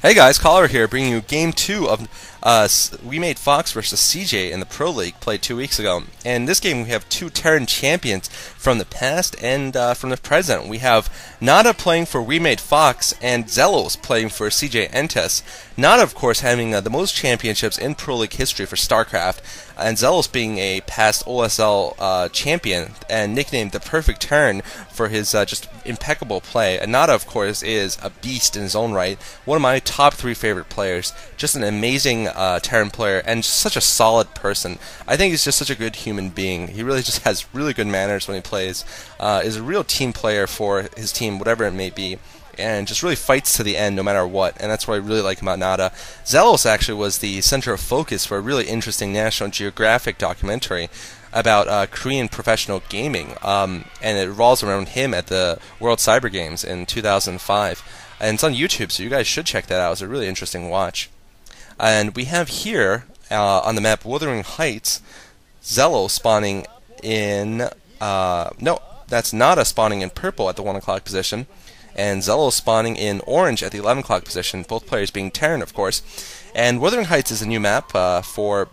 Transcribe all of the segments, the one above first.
Hey guys, Caller here, bringing you Game 2 of Wemade Fox versus CJ in the Pro League, played 2 weeks ago. And in this game we have two Terran champions from the past and from the present. We have Nada playing for Wemade Fox and Xellos playing for CJ Entus. Nada, of course, having the most championships in Pro League history for StarCraft, and Xellos being a past OSL champion and nicknamed the Perfect Turn for his just impeccable play. And Nada, of course, is a beast in his own right. One of my top 3 favorite players. Just an amazing Terran player and just such a solid person. I think he's just such a good human being. He really just has really good manners when he plays. Is a real team player for his team, whatever it may be. And just really fights to the end no matter what, and that's what I really like about Nada. Xellos actually was the center of focus for a really interesting National Geographic documentary about Korean professional gaming, and it revolves around him at the World Cyber Games in 2005. And it's on YouTube, so you guys should check that out. It's a really interesting watch. And we have here on the map Wuthering Heights, Xellos spawning in... no, that's Nada spawning in purple at the 1 o'clock position, and Xellos spawning in orange at the 11 o'clock position, both players being Terran, of course. And Wuthering Heights is a new map for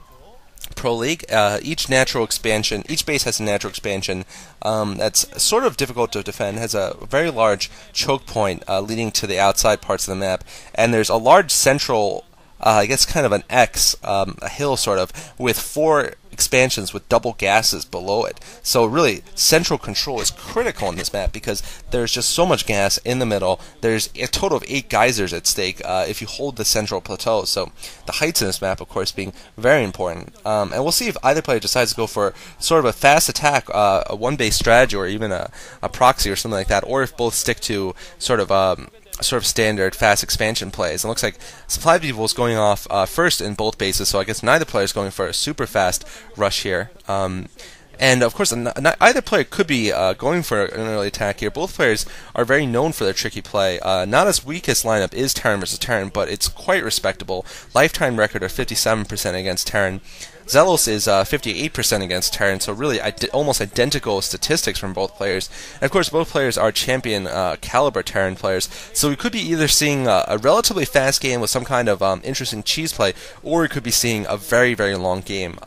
Pro League. Each base has a natural expansion that's sort of difficult to defend, has a very large choke point leading to the outside parts of the map, and there's a large central, I guess kind of an X, a hill sort of, with 4 expansions with double gases below it. So really, central control is critical in this map because there's just so much gas in the middle. There's a total of 8 geysers at stake if you hold the central plateau. So the heights in this map, of course, being very important. And we'll see if either player decides to go for sort of a fast attack, a one-base strategy, or even a proxy or something like that, or if both stick to sort of standard fast expansion plays. It looks like Supply People is going off first in both bases, so I guess neither player is going for a super fast rush here. And of course, either player could be going for an early attack here. Both players are very known for their tricky play. Nada's weakest lineup is Terran versus Terran, but it's quite respectable. Lifetime record of 57% against Terran. Xellos is 58% against Terran, so really almost identical statistics from both players. And of course, both players are champion caliber Terran players, so we could be either seeing a relatively fast game with some kind of interesting cheese play, or we could be seeing a very, very long game.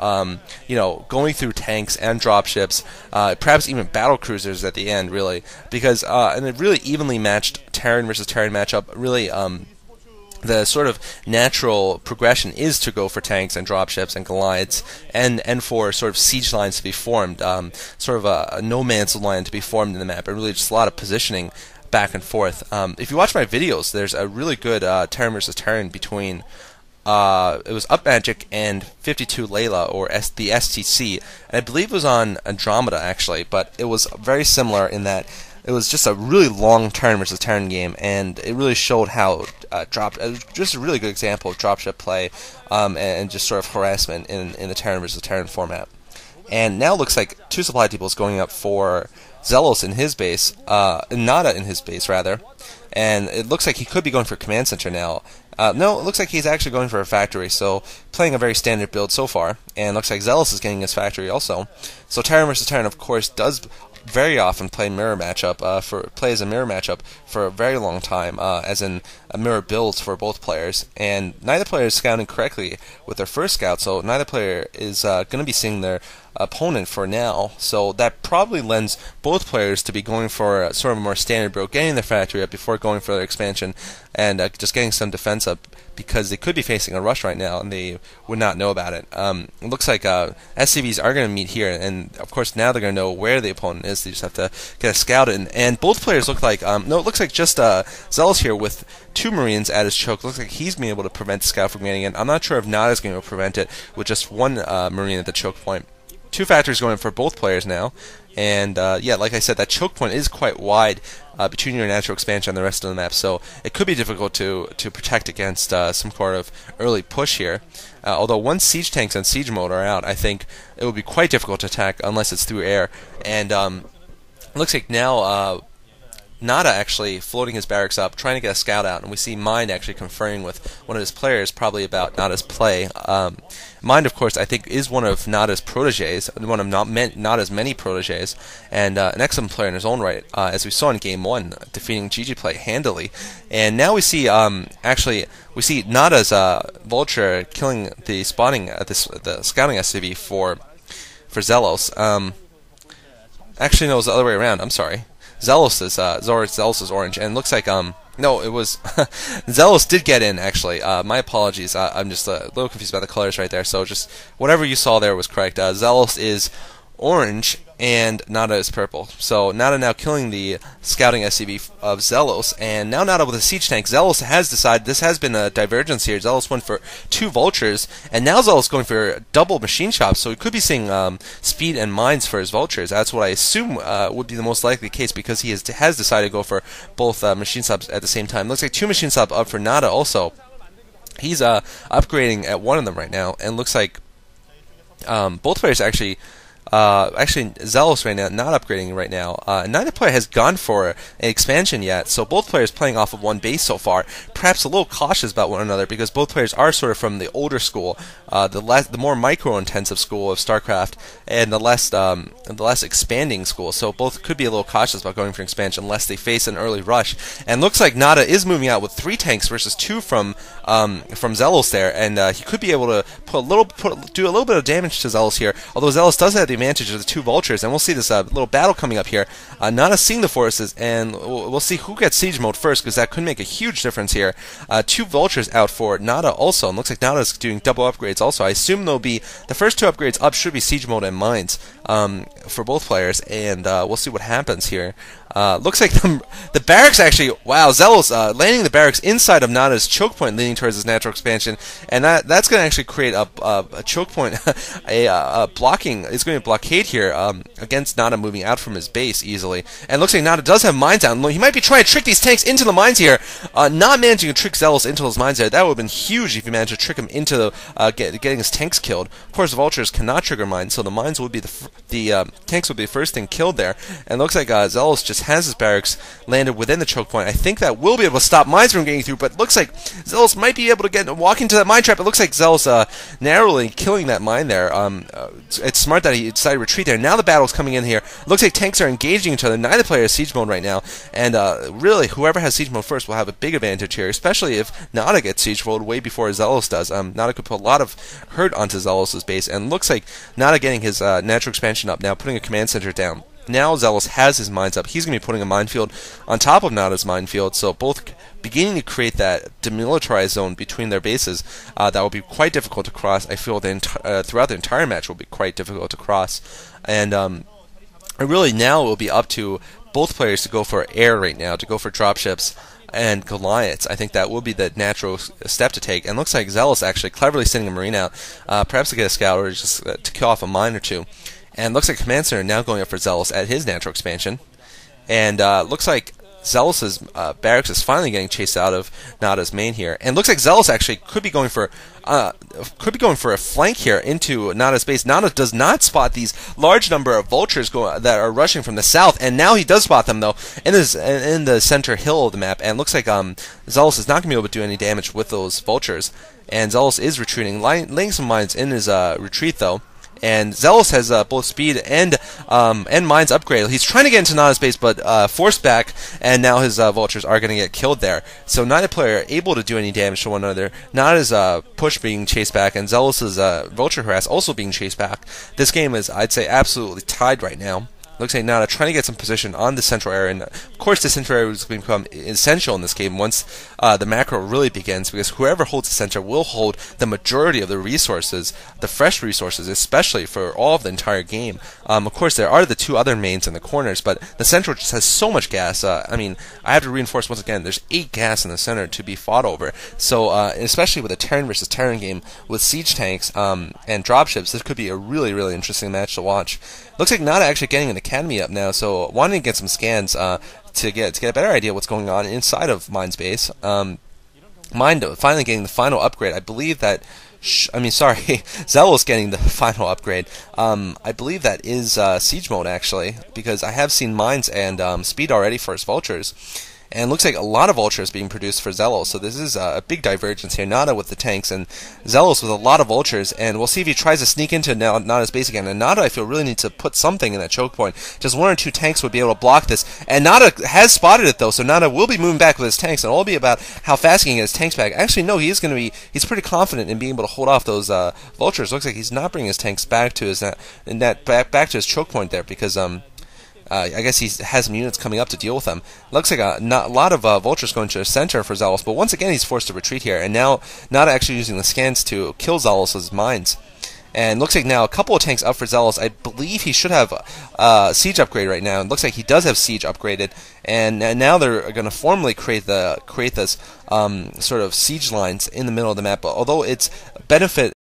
You know, going through tanks and dropships, perhaps even battle cruisers at the end, really, because in a really evenly matched Terran versus Terran matchup, really. The sort of natural progression is to go for tanks and dropships and Goliaths, and for sort of siege lines to be formed, sort of a no man's land to be formed in the map, and really just a lot of positioning back and forth. If you watch my videos, there's a really good Terran versus Terran between it was Up Magic and 52 Layla, or the STC, and I believe it was on Andromeda actually, but it was very similar in that it was just a really long Terran versus Terran game, and it really showed how just a really good example of dropship play and just sort of harassment in the Terran versus Terran format. And now it looks like 2 Supply People is going up for Xellos in his base, Nada in his base rather, and it looks like he could be going for Command Center now. No, it looks like he's actually going for a factory, so playing a very standard build so far, and looks like Xellos is getting his factory also. So Terran versus Terran, of course, does very often plays a mirror matchup for a very long time, as in a mirror builds for both players, and neither player is scouting correctly with their first scout, so neither player is going to be seeing their opponent for now, so that probably lends both players to be going for sort of a more standard build, getting their factory up before going for their expansion, and just getting some defense up, because they could be facing a rush right now and they would not know about it. It looks like SCVs are going to meet here, and of course now they're going to know where the opponent is. They just have to get a scout in, and both players look like no, it looks like just Xellos here with 2 Marines at his choke. Looks like he's being able to prevent the scout from getting in. I'm not sure if Nada's going to prevent it with just 1 Marine at the choke point. 2 factories going for both players now, and yeah, like I said, that choke point is quite wide between your natural expansion and the rest of the map, so it could be difficult to protect against some sort of early push here. Although once siege tanks and siege mode are out, I think it would be quite difficult to attack unless it's through air. And it looks like now Nada actually floating his barracks up, trying to get a scout out, and we see Mind actually conferring with one of his players, probably about Nada's play. Mind, of course, I think is one of Nada's proteges, one of Nada's many proteges, and an excellent player in his own right, as we saw in Game 1, defeating GGPlay handily. And now we see, we see Nada's Vulture killing the spawning, the scouting SCV for Xellos. Actually, no, it was the other way around. I'm sorry. Xellos is orange, and it looks like no, it was Xellos did get in actually. My apologies. I'm just a little confused about the colors right there. So just whatever you saw there was correct. Xellos is orange and Nada is purple. So Nada now killing the scouting SCV of Xellos, and now Nada with a siege tank. Xellos has decided this has been a divergence here. Xellos went for 2 vultures, and now Xellos going for double machine shops. So we could be seeing speed and mines for his vultures. That's what I assume would be the most likely case, because he has decided to go for both machine subs at the same time. Looks like 2 machine sub up for Nada also. He's upgrading at one of them right now, and looks like both players actually Xellos right now, not upgrading right now. Neither player has gone for an expansion yet, so both players playing off of one base so far. Perhaps a little cautious about one another, because both players are sort of from the older school, the more micro-intensive school of StarCraft, and the less expanding school. So both could be a little cautious about going for expansion unless they face an early rush. And looks like Nada is moving out with 3 tanks versus 2 from Xellos there, and he could be able to do a little bit of damage to Xellos here. Although Xellos does have the advantage of the 2 vultures, and we'll see this little battle coming up here. Nada seeing the forces, and we'll see who gets siege mode first, because that could make a huge difference here. 2 vultures out for Nada also, and looks like Nada's doing double upgrades also. I assume they'll be the first 2 upgrades up should be siege mode and mines for both players, and we'll see what happens here. Looks like the barracks actually, wow, Xellos landing the barracks inside of Nada's choke point, leading towards his natural expansion, and that's going to actually create a choke point, a blocking. It's going to blockade here against Nada moving out from his base easily. And looks like Nada does have mines down. He might be trying to trick these tanks into the mines here, not managing to trick Xellos into those mines there. That would have been huge if he managed to trick him into getting his tanks killed. Of course, vultures cannot trigger mines, so the mines would be the tanks would be the first thing killed there. And looks like Xellos just has his barracks landed within the choke point. I think that will be able to stop mines from getting through, but looks like Xellos might be able to walk into that mine trap. It looks like Xellos narrowly killing that mine there. It's smart that he decided to retreat there. Now the battle's coming in here. Looks like tanks are engaging each other. Neither player has siege mode right now, and really whoever has siege mode first will have a big advantage here, especially if Nada gets siege mode way before Xellos does. Nada could put a lot of hurt onto Xellos' base, and looks like Nada getting his natural expansion up now, putting a command center down. Now Xellos has his mines up. He's going to be putting a minefield on top of Nada's minefield, so both beginning to create that demilitarized zone between their bases. That will be quite difficult to cross. I feel throughout the entire match will be quite difficult to cross. And really now it will be up to both players to go for air right now, to go for dropships and Goliaths. I think that will be the natural step to take. And looks like Xellos actually cleverly sending a Marine out, perhaps to get a scout or just to kill off a mine or 2. And looks like Command Center now going up for Xellos at his natural expansion. And looks like Xellos' barracks is finally getting chased out of Nada's main here. And looks like Xellos actually could be going for a flank here into Nada's base. Nada does not spot these large number of vultures that are rushing from the south, and now he does spot them though in the center hill of the map. And looks like Xellos is not going to be able to do any damage with those vultures. And Xellos is retreating, laying some mines in his retreat though. And Xellos has both speed and mines upgraded. He's trying to get into Nada's base, but forced back, and now his vultures are going to get killed there. So neither player are able to do any damage to one another. Nada's push being chased back, and Xellos' vulture harass also being chased back. This game is, I'd say, absolutely tied right now. Looks like Nada trying to get some position on the central area, and of course the central area is going to become essential in this game once the macro really begins, because whoever holds the center will hold the majority of the resources, the fresh resources, especially for all of the entire game. Of course there are the 2 other mains in the corners, but the central just has so much gas. I mean, I have to reinforce once again, there's 8 gas in the center to be fought over. So especially with a Terran versus Terran game with siege tanks and dropships, this could be a really, really interesting match to watch. Looks like Nada actually getting an academy up now, so wanting to get some scans to get a better idea what's going on inside of Mind's base. Mind finally getting the final upgrade. I believe that sorry, Xellos getting the final upgrade. I believe that is Siege Mode, actually, because I have seen Mines and Speed already for his Vultures. And looks like a lot of Vultures being produced for Xellos, so this is a big divergence here. Nada with the tanks, and Xellos with a lot of Vultures, and we'll see if he tries to sneak into Nada's base again. And Nada, I feel, really needs to put something in that choke point. Just 1 or 2 tanks would be able to block this, and Nada has spotted it, though, so Nada will be moving back with his tanks, and it'll be about how fast he can get his tanks back. Actually, no, he's pretty confident in being able to hold off those Vultures. Looks like he's not bringing his tanks back to his back to his choke point there, because I guess he has some units coming up to deal with them. Looks like a lot of Vultures going to the center for Xellos, but once again he's forced to retreat here, and now Nada actually using the scans to kill Xellos' mines. And looks like now a couple of tanks up for Xellos. I believe he should have Siege upgrade right now. It looks like he does have Siege upgraded, and now they're going to formally create this sort of siege lines in the middle of the map. But although its benefit